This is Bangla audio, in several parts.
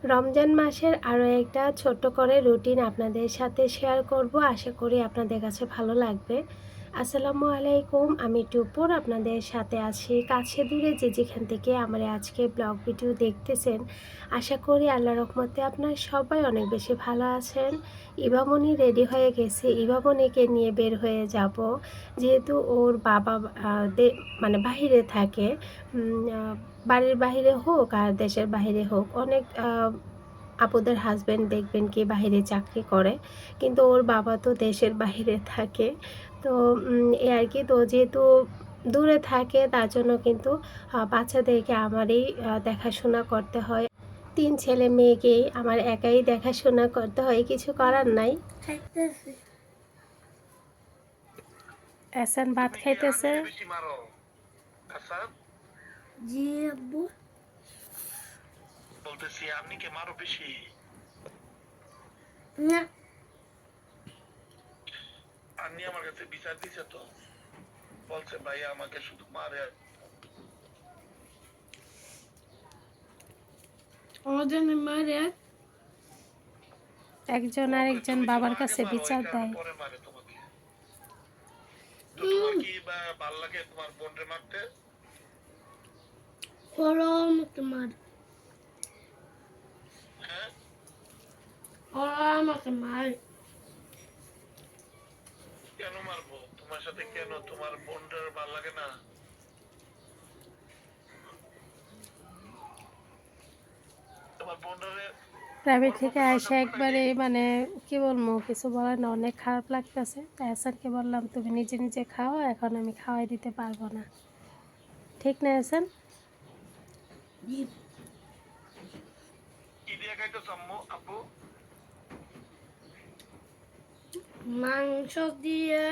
রমজান মাসের আরও একটা ছোট্ট করে রুটিন আপনাদের সাথে শেয়ার করব। আশা করি আপনাদের কাছে ভালো লাগবে। আসসালামু আলাইকুম, আমি টুপুর আপনাদের সাথে আছি কাছে দূরে যে যেখান থেকে আমার আজকে ব্লগ ভিডিও দেখতেছেন। আশা করি আল্লাহর রহমতে আপনারা সবাই অনেক বেশি ভালো আছেন। ইবামনি রেডি হয়ে গেছে, ইবামনিকে নিয়ে বের হয়ে যাব। যেহেতু ওর বাবা মানে বাহিরে থাকে, বাড়ির বাইরে হোক আর দেশের বাইরে হোক, অনেক আপুদের হাজব্যান্ড দেখবেন কি বাহিরে চাকরি করে, কিন্তু ওর বাবা তো দেশের বাইরে থাকে। তো এই আর কি, তো যেহেতু দূরে থাকে তার জন্য কিন্তু বাচ্চাদেরকে আমারই দেখাশোনা করতে হয়। 3 ছেলে মেয়েকেই আমার একাই দেখাশোনা করতে হয়, কিছু করার নাই। এহসান ভাত খাইতেছে। জি আব্বু। বলতেছি আপনি কে মারো বেশি? না, আপনি আমার কাছে বিচার দিছে তো, বলছে ভাই আমাকে শুধু মারে। আমাদের মারে একজন আরেকজন বাবার কাছে বিচার দেয়। পরে মারে তোমাকে। তোমার কি ভাল লাগে তোমার বোনরে মারতে? ওরা আমাকে মারে, হ্যাঁ, ওরা আমাকে মারে। কেন মারবো তোমার সাথে? কেন তোমার বোনটার ভাল লাগে না? তোমার বোনটারে প্রাইভেট থেকে আসে একবারে মানে কি বলবো, কিছু বলার না, অনেক খারাপ লাগতেছে। তো এহসানকে বললাম তুমি নিজে নিজে খাও, এখন আমি খাওয়াই দিতে পারবো না। ঠিক না এহসান? কি দিয়ে খাইতেছ আম্মু আব্বু? মাংস দিয়ে,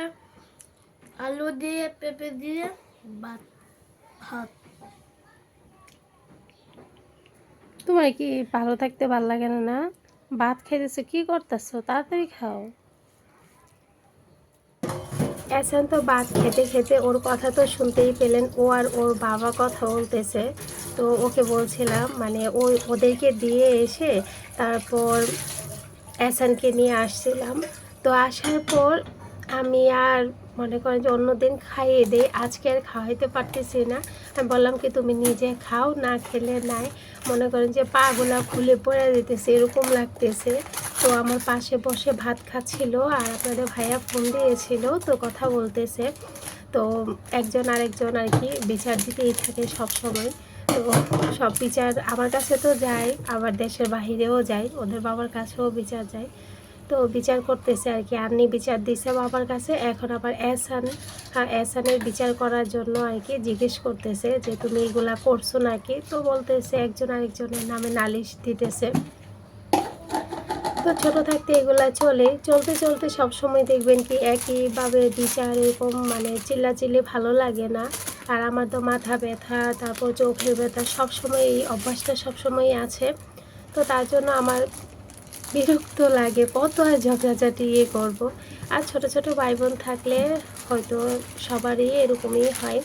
আলু দিয়ে, পেঁপে দিয়ে, ভাত। তোমার কি ভালো থাকতে ভালো লাগে না? না, ভাত খাইতেছো, কি করতেছো? তাড়াতাড়ি খাও। এহসান তো ভাত খেতে খেতে ওর কথা তো শুনতেই পেলেন, ও আর ওর বাবা কথা বলতেছে। তো ওকে বলছিলাম মানে ওদেরকে দিয়ে এসে তারপর এহসানকে নিয়ে আসছিলাম। তো আসার পর আমি আর মনে করেন যে অন্যদিন খাইয়ে দিই, আজকে আর খাওয়াইতে পারতেছি না। আমি বললাম কি তুমি নিজে খাও, না খেলে নাই। মনে করেন যে পাগুলা খুলে পড়ে দিতেছে এরকম লাগতেছে। তো আমার পাশে বসে ভাত খাচ্ছিল আর আপনাদের ভাইয়া ফোন দিয়েছিল, তো কথা বলতেছে। তো একজন আরেকজন আর কি বিচার দিতেই থাকে সব সময়। তো সব বিচার আমার কাছে তো যায়, আবার দেশের বাহিরেও যায়, ওদের বাবার কাছেও বিচার যায়। তো বিচার করতেছে আর কি, আন্নি বিচার দিছে বাবার কাছে, এখন আবার এহসানের বিচার করার জন্য আর কি জিজ্ঞেস করতেছে যে তুমি এগুলা করছো নাকি। তো বলতেছে একজন আরেকজনের নামে নালিশ দিতেছে। তো ছোটো থাকতে এগুলা চলতে চলতে সবসময় দেখবেন কি একইভাবে বিচার এরকম মানে চিল্লাচিল্লি ভালো লাগে না। আর আমার তো মাথা ব্যথা, তারপর চোখের ব্যথা, সবসময় এই অভ্যাসটা সবসময়ই আছে। তো তার জন্য আমার বিরক্ত লাগে, কত আর ঝগড়াঝাটি করবো। আর ছোট ছোট ভাই বোন থাকলে হয়তো সবারই এরকমই হয়।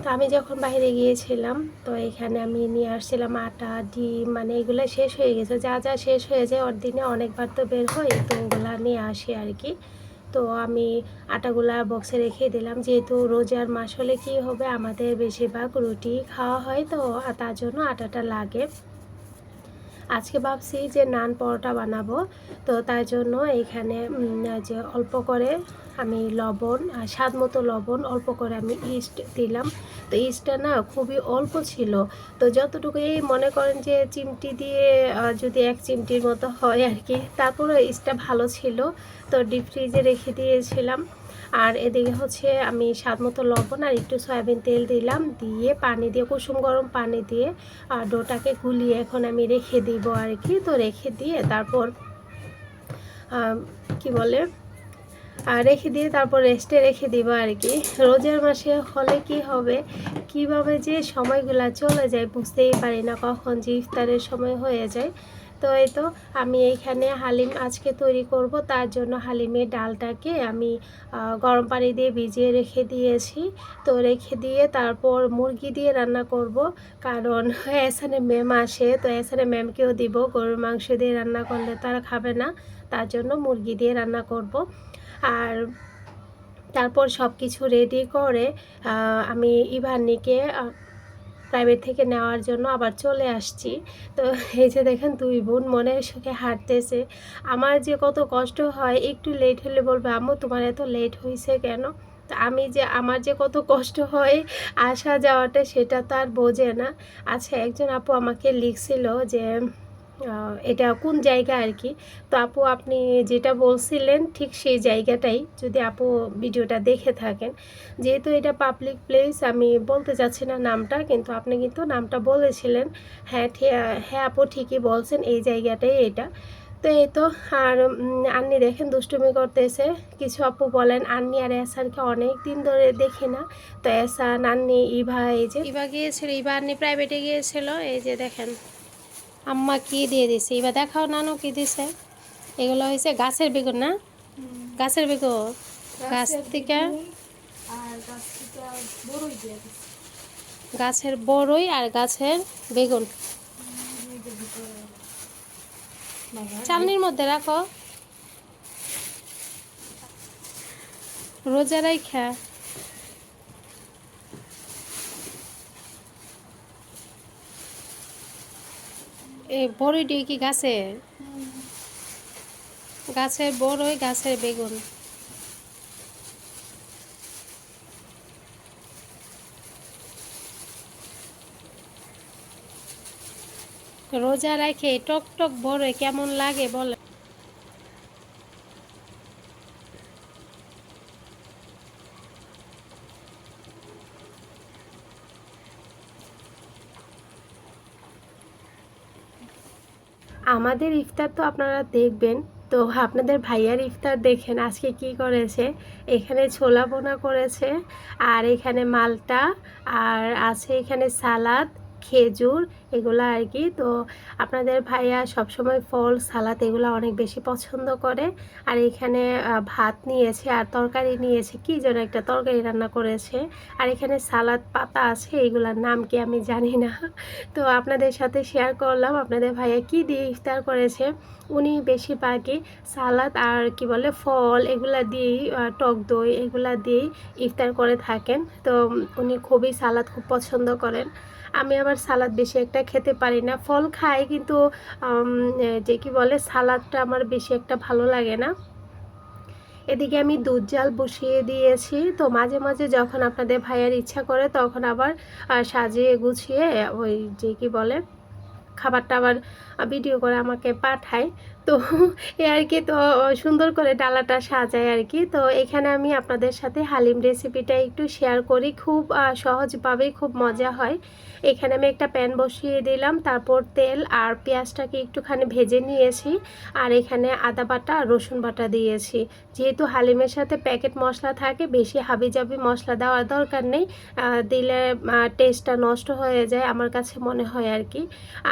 তো আমি যখন বাইরে গিয়েছিলাম, তো এখানে আমি নিয়ে আসছিলাম আটা, ডিম, মানে এগুলো শেষ হয়ে গেছে, যা যা শেষ হয়ে যায় ওর দিনে অনেকবার তো বের হয়, তো ওগুলা নিয়ে আসি আর কি। তো আমি আটাগুলা বক্সে রেখে দিলাম, যেহেতু রোজার মাস হলে কী হবে, আমাদের বেশিরভাগ রুটি খাওয়া হয়, তো তার জন্য আটাটা লাগে। আজকে ভাবছি যে নান পরোটা বানাবো, তো তার জন্য এখানে যে অল্প করে আমি লবণ, স্বাদ মতো লবণ, অল্প করে আমি ইস্ট দিলাম। তো ইস্টটা না খুবই অল্প ছিল, তো যতটুকু এই মনে করেন যে চিমটি দিয়ে যদি 1 চিমটির মতো হয় আর কি, তারপরে ইস্টটা ভালো ছিল। তো ডিপ ফ্রিজে রেখে দিয়েছিলাম। আর এদিকে হচ্ছে আমি স্বাদ মতো লবণ আর একটু সয়াবিন তেল দিলাম, দিয়ে পানি দিয়ে, কুসুম গরম পানি দিয়ে ডোটাকে গুলিয়ে এখন আমি রেখে দিব আর কি। তো রেখে দিয়ে তারপর কি বলে রেখে দিয়ে তারপর রেস্টে রেখে দিব আর কি। রোজার মাসে হলে কি হবে, কিভাবে যে সময়গুলো চলে যায় বুঝতেই পারি না, কখন যে ইফতারের সময় হয়ে যায়। তো এই তো আমি এইখানে হালিম আজকে তৈরি করব, তার জন্য হালিমের ডালটাকে আমি গরম পানি দিয়ে ভিজিয়ে রেখে দিয়েছি। তো রেখে দিয়ে তারপর মুরগি দিয়ে রান্না করব, কারণ এখানে ম্যাম আসে, তো এখানে ম্যামকেও দিব। গরুর মাংস দিয়ে রান্না করলে তারা খাবে না, তার জন্য মুরগি দিয়ে রান্না করব। আর তারপর সব কিছু রেডি করে আমি ইভান্নিকে প্রাইভেট থেকে নেওয়ার জন্য আবার চলে আসছি। তো এই যে দেখেন দুই বোন মনের সুখে হাঁটতেছে। আমার যে কত কষ্ট হয়, একটু লেট হলে বলবে আম্মু তোমার এত লেট হয়েছে কেন। তো আমার যে কত কষ্ট হয় আসা যাওয়াটা, সেটা তো আর বোঝে না। আচ্ছা, একজন আপু আমাকে লিখছিল যে এটা কোন জায়গা আর কি। তো আপু আপনি যেটা বলছিলেন ঠিক সেই জায়গাটাই, যদি আপু ভিডিওটা দেখে থাকেন। যেহেতু এটা পাবলিক প্লেস, আমি বলতে চাচ্ছি না নামটা, কিন্তু আপনি কিন্তু নামটা বলেছিলেন। হ্যাঁ হ্যাঁ আপু ঠিকই বলছেন, এই জায়গাটাই এটা। তো এই তো। আর আন্নি দেখেন দুষ্টুমি করতেছে। কিছু আপু বলেন আন্নি আর এসানকে অনেক দিন ধরে দেখি না। তো এসান, আন্নি, ইভা, এই যে ইভা গিয়েছিল, ইভা আন্নি প্রাইভেটে গিয়েছিল। এই যে দেখেন আম্মা কি দিয়ে দিছে, এবার দেখাও নানু কি দিছে। এগুলো হয়েছে গাছের বেগুন না, গাছের বেগুন, গাছ থেকে গাছের বড়ই আর গাছের বেগুন চালনির মধ্যে রাখো, রোজা রাইখা। এই বড়ই দিয়ে কি গাছের, গাছের বড়ই, গাছের বেগুন। রোজা রাখে টক টক বড়ই কেমন লাগে বলে। আমাদের ইফতার তো আপনারা দেখবেন, তো আপনাদের ভাইয়ার ইফতার দেখেন আজকে কি করেছে। এখানে ছোলা বোনা করেছে, আর এখানে মালটা, আর আছে এখানে সালাদ, খেজুর, এগুলো আর কি। তো আপনাদের ভাইয়া সবসময় ফল সালাদ এগুলো অনেক বেশি পছন্দ করে। আর এখানে ভাত নিয়েছে আর তরকারি নিয়েছে, কি যেন একটা তরকারি রান্না করেছে। আর এখানে সালাদ পাতা আছে, এগুলোর নাম কি আমি জানি না। তো আপনাদের সাথে শেয়ার করলাম আপনাদের ভাইয়া কি দিয়ে ইফতার করেছে। উনি বেশিরভাগই সালাদ আর কি বলে ফল এগুলা দিয়েই, টক দই এগুলা দিয়েই ইফতার করে থাকেন। তো উনি খুবই সালাদ খুব পছন্দ করেন। আমি আবার সালাদ বেশি একটা খেতে পারি না, ফল খাই কিন্তু যে কি বলে সালাদটা আমার বেশি একটা ভালো লাগে না। এদিকে আমি দুধ জাল বসিয়ে দিয়েছি। তো মাঝে মাঝে যখন আপনাদের ভাইয়ার ইচ্ছা করে তখন আবার সাজিয়ে গুছিয়ে ওই যে কি বলে খাবারটা আবার ভিডিও করে আমাকে পাঠায়। তো এ আর কি, তো সুন্দর করে ডালাটা সাজায় আর কি। তো এখানে আমি আপনাদের সাথে হালিম রেসিপিটা একটু শেয়ার করি, খুব সহজভাবেই খুব মজা হয়। এখানে আমি একটা প্যান বসিয়ে দিলাম, তারপর তেল আর পেঁয়াজটাকে একটুখানি ভেজে নিয়েছি। আর এখানে আদা বাটা আর রসুন বাটা দিয়েছি। যেহেতু হালিমের সাথে প্যাকেট মশলা থাকে, বেশি হাবিজাবি মশলা দেওয়ার দরকার নেই, দিলে টেস্টটা নষ্ট হয়ে যায় আমার কাছে মনে হয় আর কি।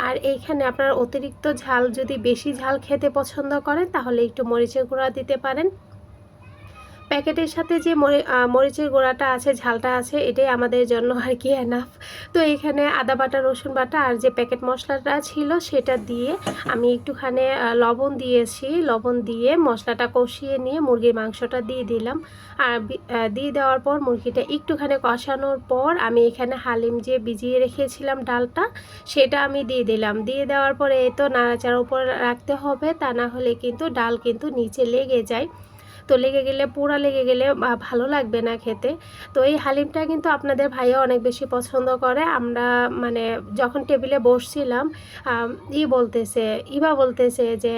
আর এইখানে আপনার অতিরিক্ত ঝাল, যদি বেশি ঝাল খেতে পছন্দ করেন তাহলে একটু মরিচের গুঁড়া দিতে পারেন। প্যাকেটের সাথে যে মরিচের গুঁড়াটা আছে, ঝালটা আছে, এটাই আমাদের জন্য আর কি এনাফ। তো এখানে আদা বাটা, রসুন বাটা আর যে প্যাকেট মশলাটা ছিল সেটা দিয়ে আমি একটুখানি লবণ দিয়েছি। লবণ দিয়ে মশলাটা কষিয়ে নিয়ে মুরগির মাংসটা দিয়ে দিলাম। আর দিয়ে দেওয়ার পর মুরগিটা একটুখানি কষানোর পর আমি এখানে হালিম যে ভিজিয়ে রেখেছিলাম ডালটা, সেটা আমি দিয়ে দিলাম। দিয়ে দেওয়ার পরে এই তো নাড়াচাড়ার উপর রাখতে হবে, তা না হলে কিন্তু ডাল কিন্তু নিচে লেগে যায়। তো লেগে গেলে, পোড়া লেগে গেলে ভালো লাগবে না খেতে। তো এই হালিমটা কিন্তু আপনাদের ভাইয়া অনেক বেশি পছন্দ করে। আমরা মানে যখন টেবিলে বসছিলাম, ইবা বলতেছে যে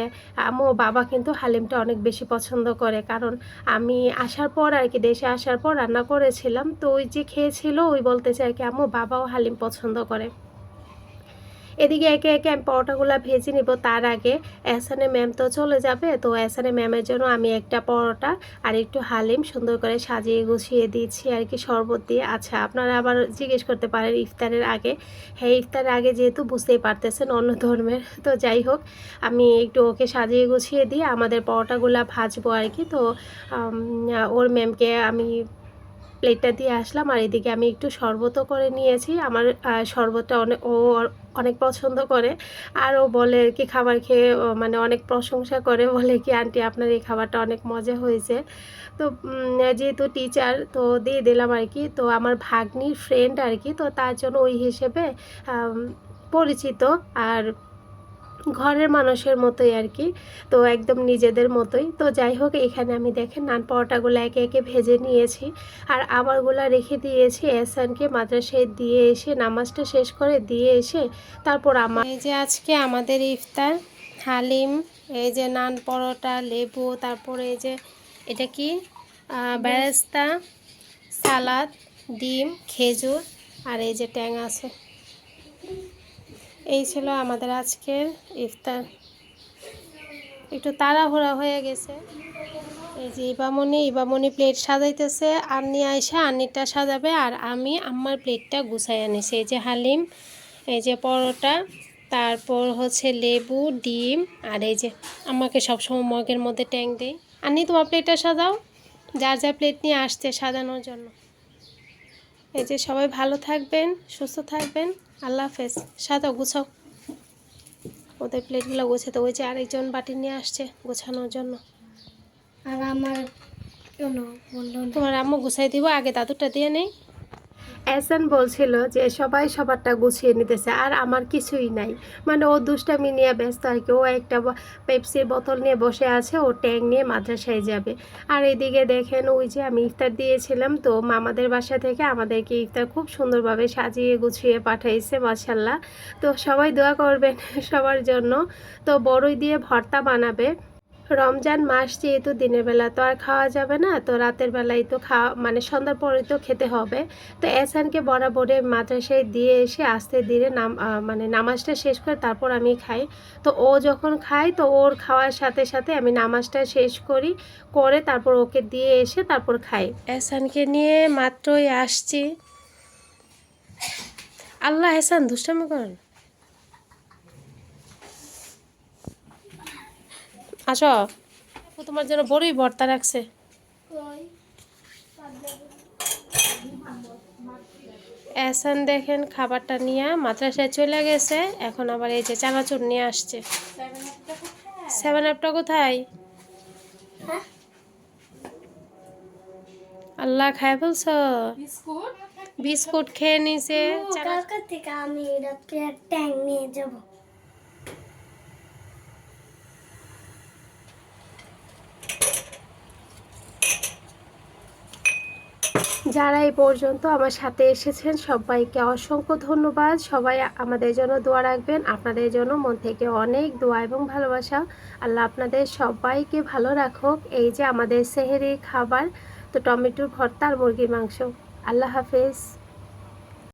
আম্মু বাবা কিন্তু হালিমটা অনেক বেশি পছন্দ করে, কারণ আমি আসার পর আর কি, দেশে আসার পর রান্না করেছিলাম। তো ওই যে খেয়েছিল, ওই বলতেছে আর কি আম্মু বাবাও হালিম পছন্দ করে। এদিকে একে একে আমি পরোটাগুলো ভেজে নিব। তার আগে এহসানের ম্যাম তো চলে যাবে, তো এহসানের ম্যামের জন্য আমি একটা পরোটা আর একটু হালিম সুন্দর করে সাজিয়ে গুছিয়ে দিচ্ছি আর কি, শরবত দিয়ে। আচ্ছা, আপনারা আবার জিজ্ঞেস করতে পারেন ইফতারের আগে। হ্যাঁ, ইফতারের আগে যেহেতু বুঝতেই পারতেছেন অন্য ধর্মের, তো যাই হোক আমি একটু ওকে সাজিয়ে গুছিয়ে দিয়ে আমাদের পরোটাগুলো ভাজবো আর কি। তো ওর ম্যামকে আমি প্লেটটা দিয়ে আসলাম, আর এদিকে আমি একটু শরবতও করে নিয়েছি। আমার শরবতটা অনেক পছন্দ করে, আর ও বলে আর কি খাবার খেয়ে মানে অনেক প্রশংসা করে, বলে কি আন্টি আপনার এই খাবারটা অনেক মজা হয়েছে। তো যেহেতু টিচার তো দিয়ে দিলাম আর কি। তো আমার ভাগ্নির ফ্রেন্ড আর কি, তো তার জন্য ওই হিসেবে পরিচিত আর ঘরের মানুষের মতোই আর কি, তো একদম নিজেদের মতোই। তো যাই হোক, এখানে আমি দেখেন নান পরোটাগুলো একে একে ভেজে নিয়েছি, আর আমারগুলো রেখে দিয়েছি এহসানকে মাদ্রাসায় দিয়ে এসে, নামাজটা শেষ করে দিয়ে এসে তারপর আমার এই যে আজকে আমাদের ইফতার হালিম, এই যে নান পরোটা, লেবু, তারপরে এই যে এটা কি বেরেস্তা, সালাদ, ডিম, খেজুর, আর এই যে ট্যাং আছে। এই ছিল আমাদের আজকের ইফতার। একটু তাড়াহুড়া হয়ে গেছে। এই যে ইবামনি প্লেট সাজাইতেছে, আন্নি আয়সা আন্নিটা সাজাবে, আর আমি আমার প্লেটটা গুছাই আনিছি। এই যে হালিম, এই যে পরোটা, তারপর হচ্ছে লেবু, ডিম, আর এই যে আমাকে সবসময় মগের মধ্যে ট্যাং দেয়। আন্নি তোমার প্লেটটা সাজাও, যার যা প্লেট নিয়ে আসছে সাজানোর জন্য। এই যে সবাই ভালো থাকবেন, সুস্থ থাকবেন, আল্লাহ হাফেজ। সাজাও, গুছাও ওদের প্লেটগুলো গোছাতে। ওই যে আরেকজন বাটি নিয়ে আসছে গোছানোর জন্য। আর আমার কেন বললো না? তোমার আম্মু গুছাই দিব, আগে দাদুরটা দিয়ে নেই। এহসান বলছিল যে সবাই সবারটা গুছিয়ে নিতেছে আর আমার কিছুই নাই, মানে ও দুষ্টামি নিয়ে ব্যস্ত আর কি। ও একটা পেপসির বোতল নিয়ে বসে আছে, ও ট্যাং নিয়ে মাদ্রাসায় যাবে। আর এদিকে দেখেন ওই যে আমি ইফতার দিয়েছিলাম, তো মামাদের বাসা থেকে আমাদেরকে ইফতার খুব সুন্দরভাবে সাজিয়ে গুছিয়ে পাঠাইছে মাশাল্লাহ। তো সবাই দোয়া করবেন সবার জন্য। তো বড়ই দিয়ে ভর্তা বানাবে। রমজান মাস যেহেতু দিনের বেলা তো আর খাওয়া যাবে না, তো রাতের বেলায় তো খাওয়া মানে সন্ধ্যার পরে তো খেতে হবে। তো এহসানকে বরাবরে মাদ্রাসায় দিয়ে এসে আস্তে ধীরে মানে নামাজটা শেষ করে তারপর আমি খাই। তো ও যখন খায় তো ওর খাওয়ার সাথে সাথে আমি নামাজটা শেষ করি, করে তারপর ওকে দিয়ে এসে তারপর খাই। এহসানকে নিয়ে মাত্রই আসছি। আল্লাহ, এহসান দুষ্টামি করেন, আসো। তোমার জন্য বড়ই ভর্তা রাখছে। এহসান দেখেন খাবারটা নিয়ে মাদ্রাসায় চলে গেছে, এখন আবার এই যে চানাচুর নিয়ে আসছে। 7 আপটা কোথায়? আল্লাহ, খায় বলছ? বিস্কুট খেয়ে নিছে। কালকে থেকে আমি রাত্রে ট্যাং নিয়ে যাব। যারা এই পর্যন্ত আমার সাথে এসেছেন সবাইকে অসংখ্য ধন্যবাদ। সবাই আমাদের জন্য দোয়া রাখবেন, আপনাদের জন্য মন থেকে অনেক দোয়া এবং ভালোবাসা। আল্লাহ আপনাদের সবাইকে ভালো রাখুক। এই যে আমাদের সেহরির খাবার, তো টমেটোর ভর্তা আর মুরগির মাংস। আল্লাহ হাফেজ।